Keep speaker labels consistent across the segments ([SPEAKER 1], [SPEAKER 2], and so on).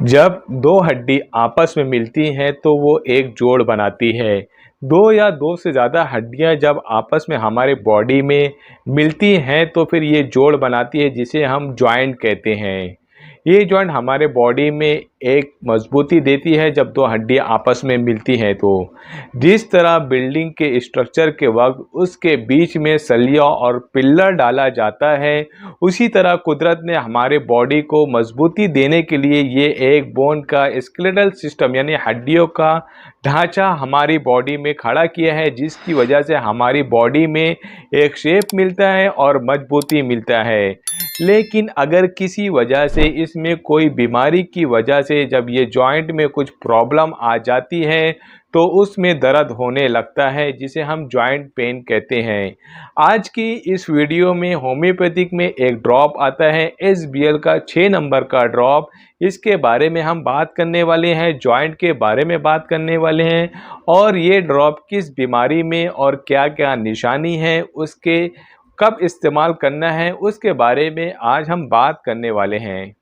[SPEAKER 1] जब दो हड्डी आपस में मिलती हैं तो वो एक जोड़ बनाती है। दो या दो से ज़्यादा हड्डियां जब आपस में हमारे बॉडी में मिलती हैं तो फिर ये जोड़ बनाती है जिसे हम जॉइंट कहते हैं। ये जॉइंट हमारे बॉडी में एक मजबूती देती है जब दो हड्डियां आपस में मिलती हैं तो जिस तरह बिल्डिंग के स्ट्रक्चर के वक्त उसके बीच में सलिया और पिल्लर डाला जाता है, उसी तरह कुदरत ने हमारे बॉडी को मजबूती देने के लिए ये एक बोन का स्केलेटल सिस्टम यानी हड्डियों का ढांचा हमारी बॉडी में खड़ा किया है, जिसकी वजह से हमारी बॉडी में एक शेप मिलता है और मजबूती मिलता है। लेकिन अगर किसी वजह से इसमें कोई बीमारी की वजह से जब ये जॉइंट में कुछ प्रॉब्लम आ जाती है तो उसमें दर्द होने लगता है, जिसे हम जॉइंट पेन कहते हैं। आज की इस वीडियो में होम्योपैथिक में एक ड्रॉप आता है एसबीएल का 6 नंबर का ड्रॉप। इसके बारे में हम बात करने वाले हैं, जॉइंट के बारे में बात करने वाले हैं और ये ड्रॉप किस बीमारी में और क्या क्या निशानी है, उसके कब इस्तेमाल करना है, उसके बारे में आज हम बात करने वाले हैं।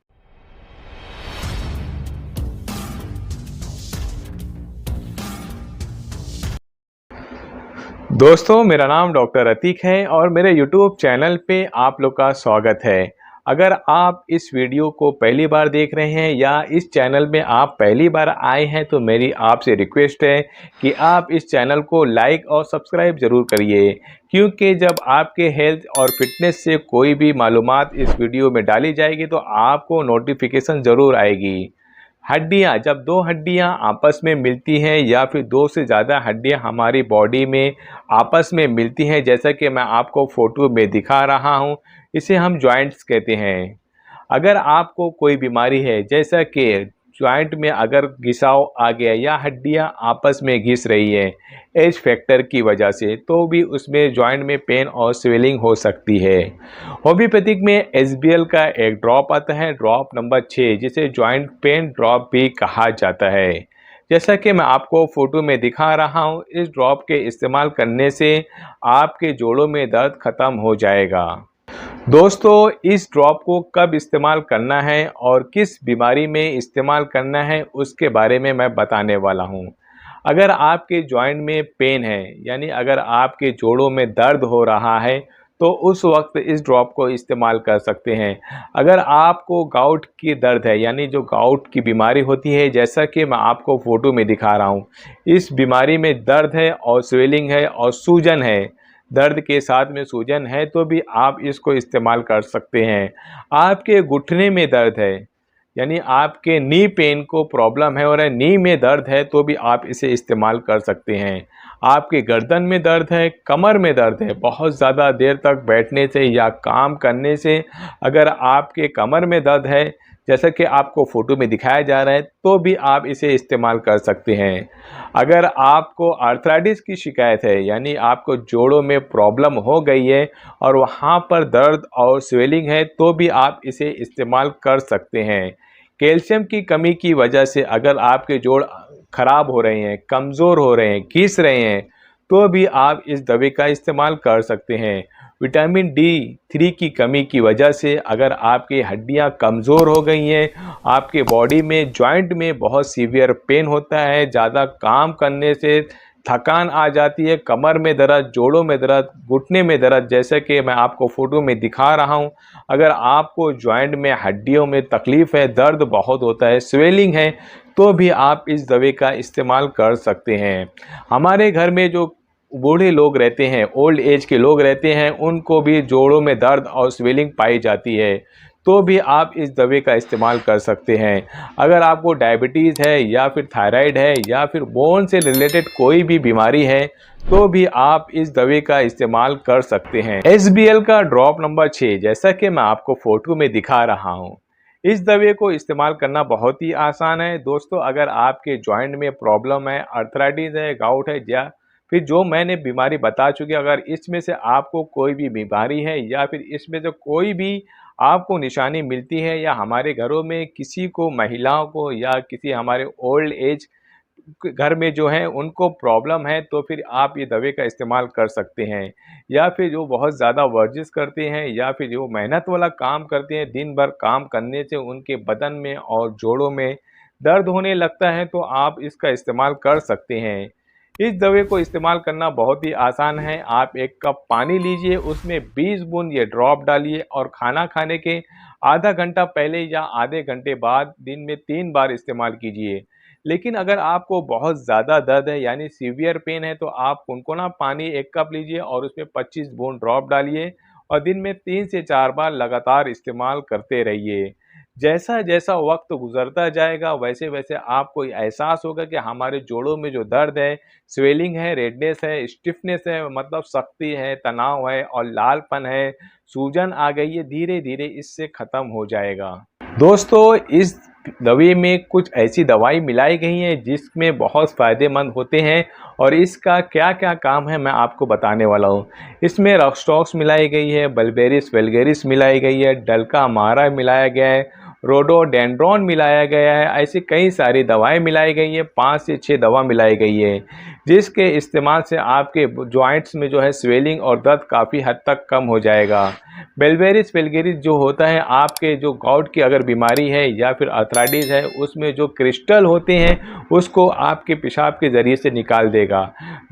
[SPEAKER 1] दोस्तों, मेरा नाम डॉक्टर अतीक है और मेरे यूट्यूब चैनल पे आप लोग का स्वागत है। अगर आप इस वीडियो को पहली बार देख रहे हैं या इस चैनल में आप पहली बार आए हैं तो मेरी आपसे रिक्वेस्ट है कि आप इस चैनल को लाइक और सब्सक्राइब ज़रूर करिए, क्योंकि जब आपके हेल्थ और फिटनेस से कोई भी मालूमात इस वीडियो में डाली जाएगी तो आपको नोटिफिकेशन ज़रूर आएगी। हड्डियाँ, जब दो हड्डियाँ आपस में मिलती हैं या फिर दो से ज़्यादा हड्डियाँ हमारी बॉडी में आपस में मिलती हैं, जैसा कि मैं आपको फ़ोटो में दिखा रहा हूँ, इसे हम जॉइंट्स कहते हैं। अगर आपको कोई बीमारी है, जैसा कि जॉइंट में अगर घिसाव आ गया या हड्डियां आपस में घिस रही है एज फैक्टर की वजह से, तो भी उसमें जॉइंट में पेन और स्वेलिंग हो सकती है। होम्योपैथिक में एसबीएल का एक ड्रॉप आता है, ड्रॉप नंबर 6, जिसे जॉइंट पेन ड्रॉप भी कहा जाता है। जैसा कि मैं आपको फोटो में दिखा रहा हूँ, इस ड्रॉप के इस्तेमाल करने से आपके जोड़ों में दर्द ख़त्म हो जाएगा। दोस्तों, इस ड्रॉप को कब इस्तेमाल करना है और किस बीमारी में इस्तेमाल करना है, उसके बारे में मैं बताने वाला हूँ। अगर आपके जॉइंट में पेन है, यानी अगर आपके जोड़ों में दर्द हो रहा है, तो उस वक्त इस ड्रॉप को इस्तेमाल कर सकते हैं। अगर आपको गाउट की दर्द है, यानी जो गाउट की बीमारी होती है, जैसा कि मैं आपको फ़ोटो में दिखा रहा हूँ, इस बीमारी में दर्द है और स्वेलिंग है और सूजन है, दर्द के साथ में सूजन है, तो भी आप इसको इस्तेमाल कर सकते हैं। आपके घुटने में दर्द है, यानी आपके नी पेन को प्रॉब्लम है और नी में दर्द है, तो भी आप इसे इस्तेमाल कर सकते हैं। आपके गर्दन में दर्द है, कमर में दर्द है, बहुत ज़्यादा देर तक बैठने से या काम करने से अगर आपके कमर में दर्द है, जैसा कि आपको फ़ोटो में दिखाया जा रहा है, तो भी आप इसे इस्तेमाल कर सकते हैं। अगर आपको आर्थराइटिस की शिकायत है, यानी आपको जोड़ों में प्रॉब्लम हो गई है और वहाँ पर दर्द और स्वेलिंग है, तो भी आप इसे इस्तेमाल कर सकते हैं। कैल्शियम की कमी की वजह से अगर आपके जोड़ खराब हो रहे हैं, कमज़ोर हो रहे हैं, घिस रहे हैं, तो भी आप इस दवाई का इस्तेमाल कर सकते हैं। विटामिन D3 की कमी की वजह से अगर आपकी हड्डियां कमज़ोर हो गई हैं, आपके बॉडी में जॉइंट में बहुत सीवियर पेन होता है, ज़्यादा काम करने से थकान आ जाती है, कमर में दर्द, जोड़ों में दर्द, घुटने में दर्द, जैसे कि मैं आपको फ़ोटो में दिखा रहा हूं। अगर आपको जॉइंट में हड्डियों में तकलीफ़ है, दर्द बहुत होता है, स्वेलिंग है, तो भी आप इस दवाई का इस्तेमाल कर सकते हैं। हमारे घर में जो बूढ़े लोग रहते हैं, ओल्ड एज के लोग रहते हैं, उनको भी जोड़ों में दर्द और स्वेलिंग पाई जाती है, तो भी आप इस दवाई का इस्तेमाल कर सकते हैं। अगर आपको डायबिटीज़ है या फिर थायराइड है या फिर बोन से रिलेटेड कोई भी बीमारी है, तो भी आप इस दवाई का इस्तेमाल कर सकते हैं। एसबीएल का ड्रॉप नंबर 6, जैसा कि मैं आपको फ़ोटो में दिखा रहा हूँ, इस दवाई को इस्तेमाल करना बहुत ही आसान है। दोस्तों, अगर आपके जॉइंट में प्रॉब्लम है, आर्थराइटिस है, गाउट है, या फिर जो मैंने बीमारी बता चुकी, अगर इसमें से आपको कोई भी बीमारी है या फिर इसमें से कोई भी आपको निशानी मिलती है, या हमारे घरों में किसी को, महिलाओं को या किसी हमारे ओल्ड एज घर में जो है उनको प्रॉब्लम है तो फिर आप ये दवाई का इस्तेमाल कर सकते हैं। या फिर जो बहुत ज़्यादा वर्जिश करते हैं या फिर जो मेहनत वाला काम करते हैं, दिन भर काम करने से उनके बदन में और जोड़ों में दर्द होने लगता है, तो आप इसका इस्तेमाल कर सकते हैं। इस दवा को इस्तेमाल करना बहुत ही आसान है। आप 1 कप पानी लीजिए, उसमें 20 बूंद ये ड्रॉप डालिए और खाना खाने के आधा घंटा पहले या आधे घंटे बाद दिन में 3 बार इस्तेमाल कीजिए। लेकिन अगर आपको बहुत ज़्यादा दर्द है यानी सीवियर पेन है, तो आप गुनगुना पानी 1 कप लीजिए और उसमें 25 बूंद ड्रॉप डालिए और दिन में 3 से 4 बार लगातार इस्तेमाल करते रहिए। जैसा-जैसा वक्त गुजरता जाएगा वैसे-वैसे आपको एहसास होगा कि हमारे जोड़ों में जो दर्द है, स्वेलिंग है, रेडनेस है, स्टिफनेस है, मतलब सख्ती है, तनाव है और लालपन है, सूजन आ गई है, धीरे-धीरे इससे ख़त्म हो जाएगा। दोस्तों, इस दवाई में कुछ ऐसी दवाई मिलाई गई हैं जिसमें बहुत फ़ायदेमंद होते हैं और इसका क्या-क्या काम है मैं आपको बताने वाला हूँ। इसमें रॉक्सटॉक्स मिलाई गई है, बल्बेरिस वल्गेरिस मिलाई गई है, डल्कामारा मिलाया गया है, रोडोडेंड्रॉन मिलाया गया है। ऐसी कई सारी दवाएं मिलाई गई हैं, 5 से 6 दवा मिलाई गई है, जिसके इस्तेमाल से आपके जॉइंट्स में जो है स्वेलिंग और दर्द काफ़ी हद तक कम हो जाएगा। बेल्वेरिस वेल्गेरिस जो होता है, आपके जो गाउट की अगर बीमारी है या फिर आर्थराइटिस है, उसमें जो क्रिस्टल होते हैं उसको आपके पेशाब के ज़रिए से निकाल देगा।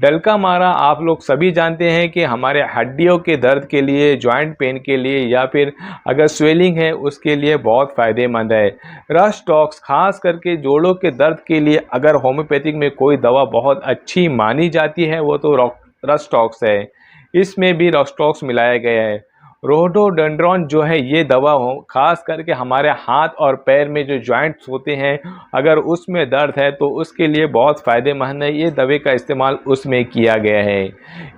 [SPEAKER 1] डल्कामारा आप लोग सभी जानते हैं कि हमारे हड्डियों के दर्द के लिए, जॉइंट पेन के लिए या फिर अगर स्वेलिंग है उसके लिए बहुत फ़ायदेमंद है। रॉक्सटॉक्स खास करके जोड़ों के दर्द के लिए अगर होम्योपैथिक में कोई दवा बहुत अच्छी मानी जाती है वो तो रॉक्सटॉक्स है। इसमें भी रॉक्सटॉक्स मिलाया गया है। रोडोडेंड्रॉन जो है ये दवा हो खास करके हमारे हाथ और पैर में जो जॉइंट्स होते हैं, अगर उसमें दर्द है तो उसके लिए बहुत फ़ायदेमंद है। ये दवा का इस्तेमाल उसमें किया गया है।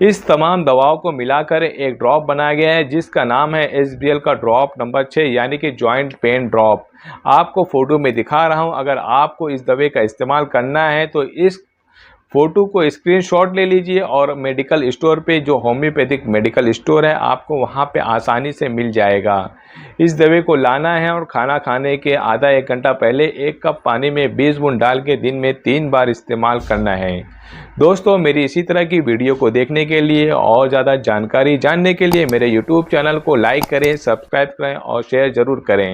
[SPEAKER 1] इस तमाम दवाओं को मिलाकर एक ड्रॉप बनाया गया है जिसका नाम है एसबीएल का ड्रॉप नंबर 6 यानी कि जॉइंट पेन ड्रॉप। आपको फ़ोटो में दिखा रहा हूँ। अगर आपको इस दवा का इस्तेमाल करना है तो इस फ़ोटो को स्क्रीनशॉट ले लीजिए और मेडिकल स्टोर पे जो होम्योपैथिक मेडिकल स्टोर है आपको वहाँ पे आसानी से मिल जाएगा। इस दवा को लाना है और खाना खाने के आधा 1 घंटा पहले 1 कप पानी में 20 बूंद डाल के दिन में 3 बार इस्तेमाल करना है। दोस्तों, मेरी इसी तरह की वीडियो को देखने के लिए और ज़्यादा जानकारी जानने के लिए मेरे यूट्यूब चैनल को लाइक करें, सब्सक्राइब करें और शेयर ज़रूर करें।